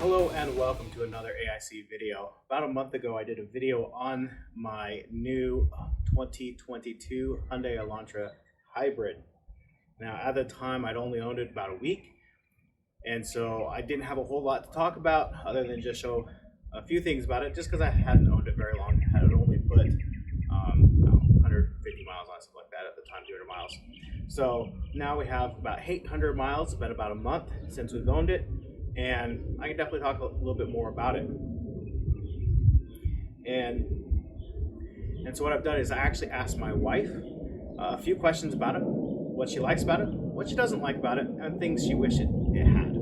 Hello and welcome to another AIC video. About a month ago I did a video on my new 2022 Hyundai Elantra hybrid. Now at the time I'd only owned it about a week, and so I didn't have a whole lot to talk about other than just show a few things about it, just because I hadn't owned it very long. I had only put 150 miles on, something like that at the time, 200 miles. So now we have about 800 miles. It's been about a month since we've owned it, and I can definitely talk a little bit more about it. And so what I've done is I actually asked my wife a few questions about it, what she likes about it, what she doesn't like about it, and things she wished it had.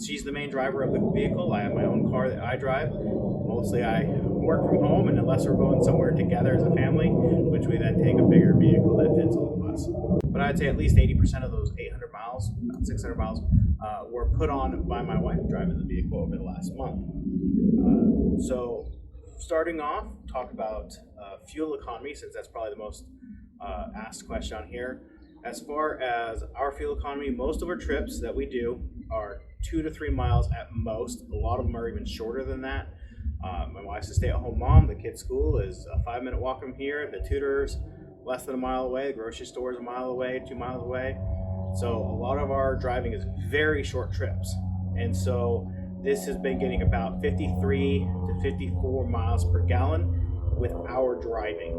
She's the main driver of the vehicle. I have my own car that I drive. Mostly I work from home, and unless we're going somewhere together as a family, which we then take a bigger vehicle that fits all of us. But I'd say at least 80% of those 800 miles, about 600 miles, were put on by my wife driving the vehicle over the last month. So starting off, talk about fuel economy, since that's probably the most asked question on here. As far as our fuel economy, most of our trips that we do are 2 to 3 miles at most. A lot of them are even shorter than that. My wife's a stay-at-home mom. The kid's school is a 5-minute walk from here. The tutor's less than a mile away. The grocery store is a mile away, 2 miles away. So a lot of our driving is very short trips. And so this has been getting about 53 to 54 miles per gallon with our driving.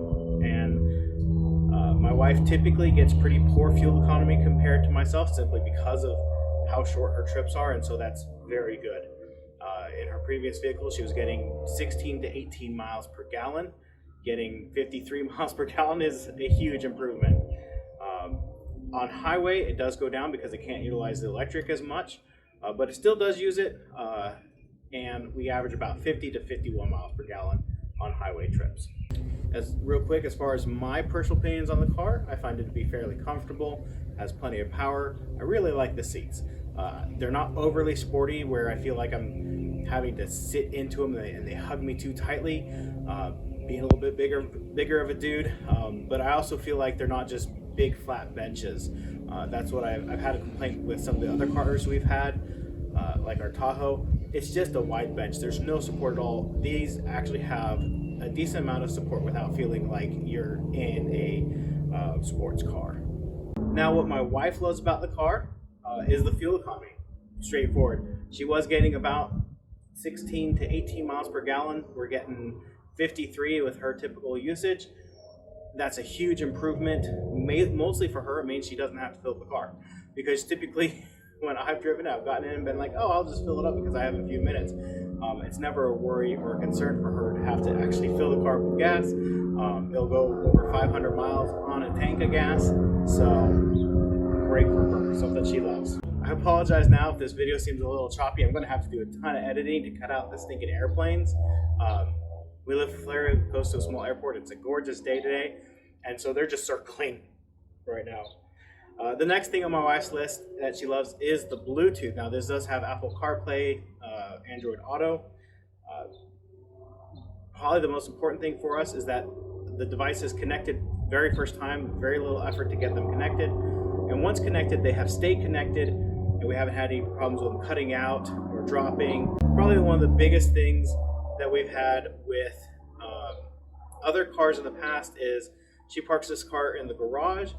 And my wife typically gets pretty poor fuel economy compared to myself, simply because of how short her trips are, and so that's very good. In her previous vehicle, she was getting 16 to 18 miles per gallon. Getting 53 miles per gallon is a huge improvement. On highway, it does go down because it can't utilize the electric as much, but it still does use it, and we average about 50 to 51 miles per gallon on highway trips. Real quick, as far as my personal opinions on the car, I find it to be fairly comfortable, has plenty of power. I really like the seats. They're not overly sporty where I feel like I'm having to sit into them and they hug me too tightly, being a little bit bigger of a dude, but I also feel like they're not just big flat benches. That's what I've had a complaint with some of the other cars we've had, like our Tahoe. It's just a wide bench. There's no support at all. These actually have a decent amount of support without feeling like you're in a sports car. Now, what my wife loves about the car is the fuel economy. Straightforward. She was getting about 16 to 18 miles per gallon. We're getting 53 with her typical usage. That's a huge improvement. Mostly for her, it means she doesn't have to fill up the car, because typically when I've driven, I've gotten in and been like, oh, I'll just fill it up because I have a few minutes. It's never a worry or a concern for her to have to actually fill the car with gas. It'll go over 500 miles on a tank of gas, so great for her, something she loves. I apologize now if this video seems a little choppy. I'm going to have to do a ton of editing to cut out the stinking airplanes. We live in Florida, close to a small airport. It's a gorgeous day today, and so they're just circling right now. The next thing on my wife's list that she loves is the Bluetooth. Now, this does have Apple CarPlay, Android Auto. Probably the most important thing for us is that the device is connected very first time, very little effort to get them connected. And once connected, they have stayed connected, and we haven't had any problems with them cutting out or dropping. Probably one of the biggest things that we've had with other cars in the past is she parks this car in the garage,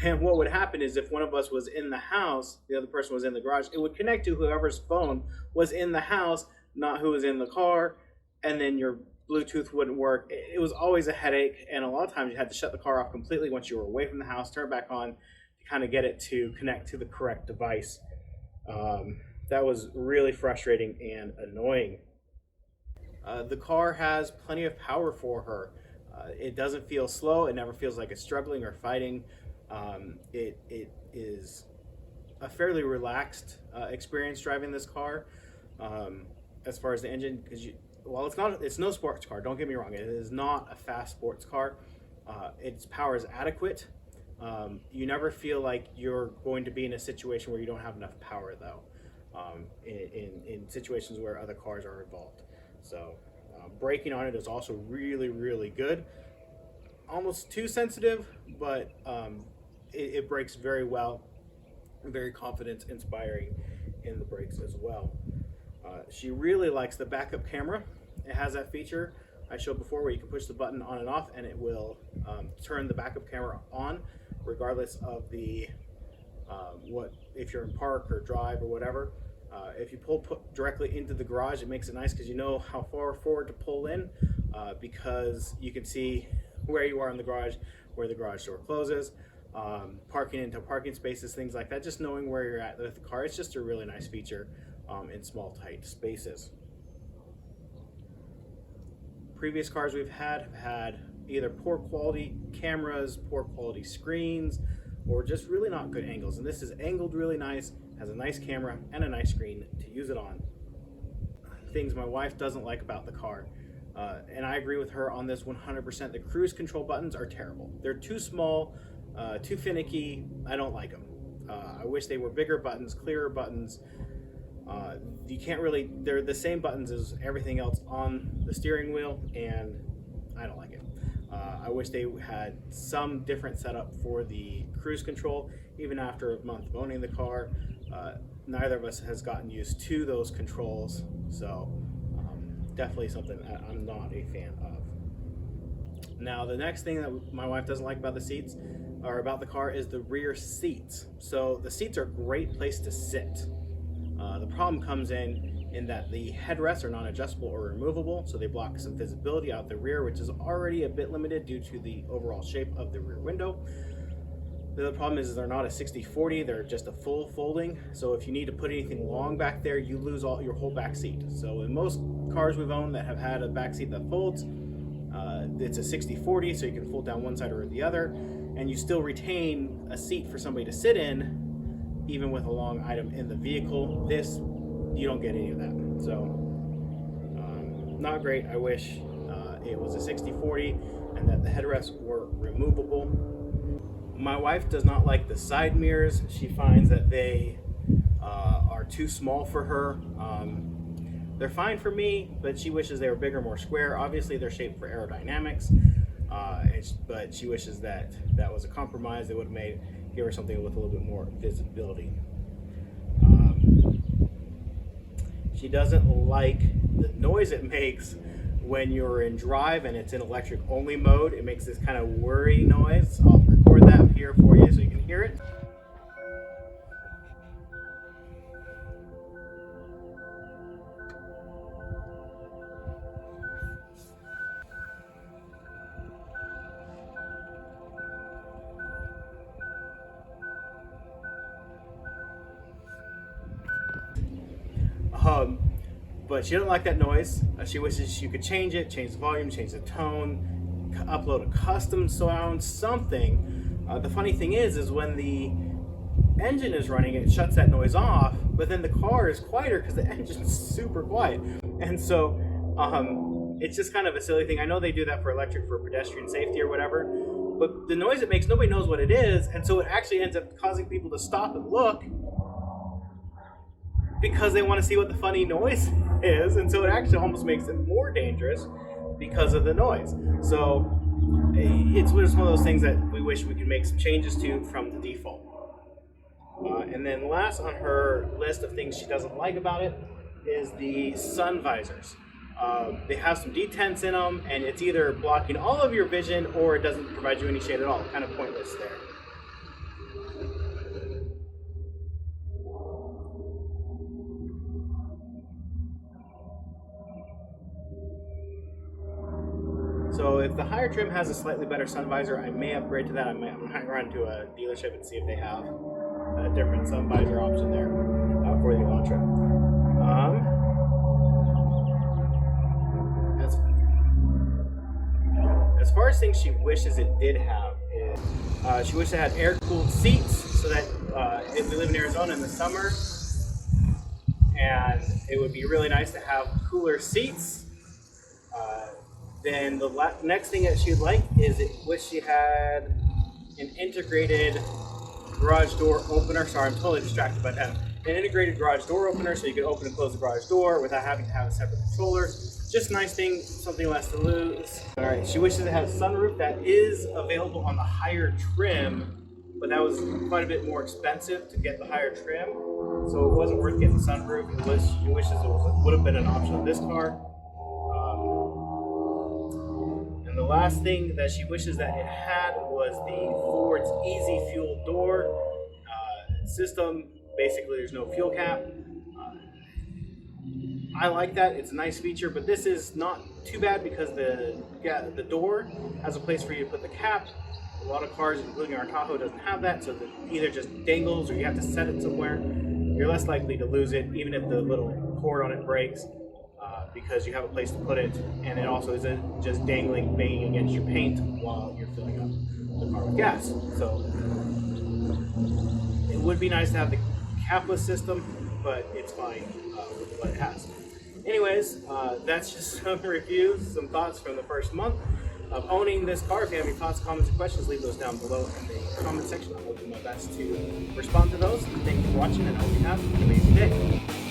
and what would happen is if one of us was in the house, the other person was in the garage, it would connect to whoever's phone was in the house, not who was in the car, and then your Bluetooth wouldn't work. It was always a headache, and a lot of times you had to shut the car off completely once you were away from the house, turn it back on to kind of get it to connect to the correct device. That was really frustrating and annoying. The car has plenty of power for her. It doesn't feel slow. It never feels like it's struggling or fighting. It is a fairly relaxed experience driving this car. As far as the engine, because while it's no sports car, don't get me wrong, it is not a fast sports car. Its power is adequate. You never feel like you're going to be in a situation where you don't have enough power, though, in situations where other cars are involved. So braking on it is also really, really good. Almost too sensitive, but it brakes very well. Very confidence inspiring in the brakes as well. She really likes the backup camera. It has that feature I showed before where you can push the button on and off and it will turn the backup camera on regardless of the what, if you're in park or drive or whatever. If you pull directly into the garage, it makes it nice because you know how far forward to pull in, because you can see where you are in the garage, where the garage door closes, parking into parking spaces, things like that. Just knowing where you're at with the car, it's just a really nice feature in small, tight spaces. Previous cars we've had have had either poor quality cameras, poor quality screens, or just really not good angles. And this is angled really nice, has a nice camera and a nice screen to use it on. Things my wife doesn't like about the car, and I agree with her on this 100%. The cruise control buttons are terrible. They're too small, too finicky. I don't like them. I wish they were bigger buttons, clearer buttons. You can't really, they're the same buttons as everything else on the steering wheel, and I don't like it. I wish they had some different setup for the cruise control. Even after a month of owning the car, neither of us has gotten used to those controls, so definitely something that I'm not a fan of. Now, the next thing that my wife doesn't like about the seats, or about the car, is the rear seats. So the seats are a great place to sit. The problem comes in that the headrests are non-adjustable or removable, so they block some visibility out the rear, which is already a bit limited due to the overall shape of the rear window. The other problem is they're not a 60/40, they're just a full folding. So if you need to put anything long back there, you lose your whole back seat. So in most cars we've owned that have had a back seat that folds, it's a 60/40, so you can fold down one side or the other, and you still retain a seat for somebody to sit in, even with a long item in the vehicle. This, you don't get any of that. So not great. I wish it was a 60/40 and that the headrests were removable. My wife does not like the side mirrors. She finds that they are too small for her. They're fine for me, but she wishes they were bigger, more square. Obviously they're shaped for aerodynamics, but she wishes that was a compromise. They would have give her something with a little bit more visibility. She doesn't like the noise it makes when you're in drive and it's in electric only mode. It makes this kind of whirry noise. I'll record that here for you so you can hear it. But she doesn't like that noise. She wishes you could change it, change the volume, change the tone, upload a custom sound, something. The funny thing is when the engine is running, it shuts that noise off, but then the car is quieter because the engine's super quiet. And so it's just kind of a silly thing. I know they do that for electric for pedestrian safety or whatever, but the noise it makes, nobody knows what it is, and so it actually ends up causing people to stop and look because they want to see what the funny noise is, and so it actually almost makes it more dangerous because of the noise. So it's just one of those things that we wish we could make some changes to from the default. And then last on her list of things she doesn't like about it is the sun visors. They have some detents in them, and it's either blocking all of your vision or it doesn't provide you any shade at all. Kind of pointless there. So if the higher trim has a slightly better sun visor, I may upgrade to that. I might run to a dealership and see if they have a different sun visor option there for the Elantra. As far as things she wishes it did have is she wishes it had air-cooled seats so that if we live in Arizona in the summer, and it would be really nice to have cooler seats. Then the next thing that she'd like is wish she had an integrated garage door opener. Sorry, I'm totally distracted by that. An integrated garage door opener so you can open and close the garage door without having to have a separate controller. Just a nice thing, something less to lose. All right, she wishes it had a sunroof. That is available on the higher trim, but that was quite a bit more expensive to get the higher trim. so it wasn't worth getting the sunroof. It wishes it would have been an option on this car. And the last thing that she wishes that it had was the Ford's Easy Fuel door system. Basically, there's no fuel cap. I like that. It's a nice feature, but this is not too bad because the door has a place for you to put the cap. A lot of cars, including our Tahoe, doesn't have that, so it either just dangles or you have to set it somewhere. You're less likely to lose it, even if the little cord on it breaks, because you have a place to put it, and it also isn't just dangling, banging against your paint while you're filling up the car with gas. So it would be nice to have the capless system, but it's fine with what it has. Anyways, that's just some reviews, some thoughts from the first month of owning this car. If you have any thoughts, comments, or questions, leave those down below in the comment section. I'll do my best to respond to those. Thank you for watching, and I hope you have an amazing day.